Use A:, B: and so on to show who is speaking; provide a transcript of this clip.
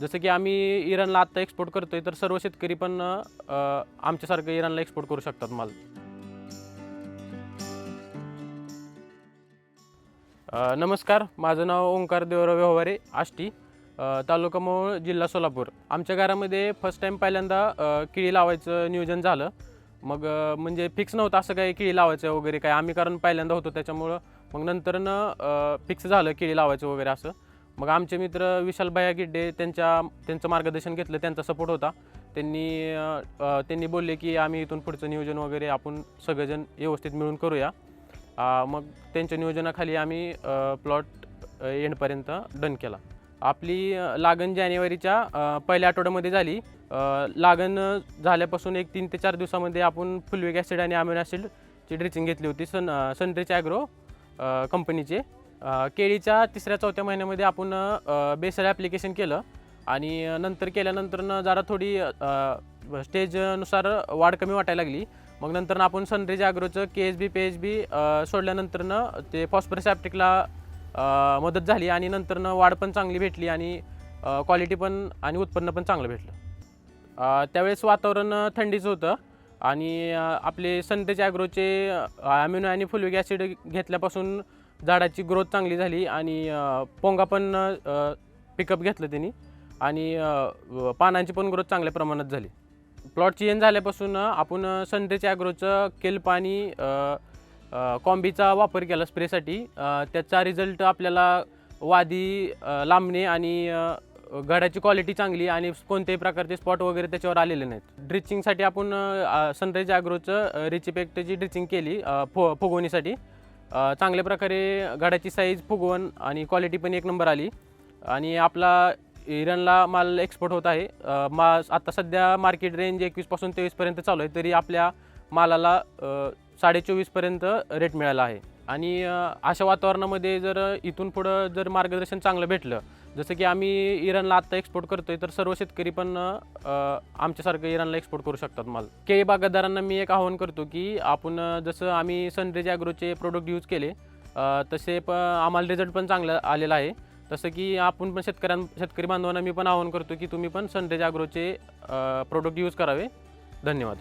A: जसं की आम्ही इराणला आत्ता एक्सपोर्ट करतोय, तर सर्व शेतकरी पण आमच्यासारखं इराणला एक्सपोर्ट करू शकतात माल. नमस्कार, माझं नाव ओंकार देवराव व्यवहारे, आष्टी, तालुका मोहोळ, जिल्हा सोलापूर. आमच्या घरामध्ये फर्स्ट टाईम पहिल्यांदा केळी लावायचं नियोजन झालं. मग म्हणजे फिक्स नव्हतं असं काही केळी लावायचं वगैरे काय, आम्ही कारण पहिल्यांदा होतो त्याच्यामुळं मग नंतरनं फिक्स झालं केळी लावायचं वगैरे असं. मग आमचे मित्र विशाल भैया गिड्डे त्यांचं मार्गदर्शन घेतलं, त्यांचा सपोर्ट होता. त्यांनी बोलले की आम्ही इथून पुढचं नियोजन वगैरे आपण सगळेजण व्यवस्थित मिळून करूया. मग त्यांच्या नियोजनाखाली आम्ही प्लॉट एंडपर्यंत डन केला. आपली लागण जानेवारीच्या पहिल्या आठवड्यामध्ये झाली. लागण झाल्यापासून एक 3 ते 4 दिवसामध्ये आपण फुलविक ॲसिड आणि अमिनो ॲसिडची ड्रिचिंग घेतली होती सनरिच ॲग्रो कंपनीचे. केळीच्या 3ऱ्या-4थ्या महिन्यामध्ये आपण बेसल ॲप्लिकेशन केलं आणि नंतर केल्यानंतर जरा थोडी स्टेजनुसार वाढ कमी वाटायला लागली. मग नंतर आपण सनरिच ॲग्रोचं KSB PHB सोडल्यानंतरनं ते फॉस्फरस ॲप्टिकला मदत झाली आणि नंतरनं वाढ पण चांगली भेटली आणि क्वालिटी पण आणि उत्पन्न पण चांगलं भेटलं. त्यावेळेस वातावरण थंडीचं होतं आणि आपले सनरिच ॲग्रोचे अमिनो आणि फुलविक ॲसिड घेतल्यापासून झाडाची ग्रोथ चांगली झाली आणि पोंगा पण पिकअप घेतलं त्यांनी आणि पानांची पण ग्रोथ चांगल्या प्रमाणात झाली. प्लॉटची एन झाल्यापासून आपण सनरिच ॲग्रोचं केल्प आणि कॉम्बीचा वापर केला स्प्रेसाठी. त्याचा रिझल्ट आपल्याला वादी लांबणे आणि घडाची क्वालिटी चांगली आणि कोणत्याही प्रकारचे स्पॉट वगैरे त्याच्यावर आलेले नाहीत. ड्रिचिंगसाठी आपण सनरिच ॲग्रोचं रिचिपेक्टची ड्रिचिंग केली फुगवणीसाठी. चांगल्या प्रकारे घडाची साईज, फुगवण आणि क्वालिटी पण एक नंबर आली आणि आपला इराणला माल एक्सपोर्ट होत आहे. आता सध्या मार्केट रेंज 21 पासून 23 पर्यंत चालू आहे, तरी आपल्या मालाला 24.5 पर्यंत रेट मिळाला आहे. आणि अशा वातावरणामध्ये जर इथून पुढं जर मार्गदर्शन चांगलं भेटलं, जसं की आम्ही इराणला आत्ता एक्सपोर्ट करतोय, तर सर्व शेतकरी पण आमच्यासारखं इराणला एक्सपोर्ट करू शकतात माल. केळी बागायतदारांना मी एक आवाहन करतो की आपण जसं आम्ही सनरिच ॲग्रोचे प्रोडक्ट यूज केले तसे आम्हाला रिझल्ट पण चांगला आलेला आहे. तसं की आपण पण शेतकरी बांधवांना मी पण आवाहन करतो की तुम्ही पण सनरिच ॲग्रोचे प्रोडक्ट यूज करावे. धन्यवाद.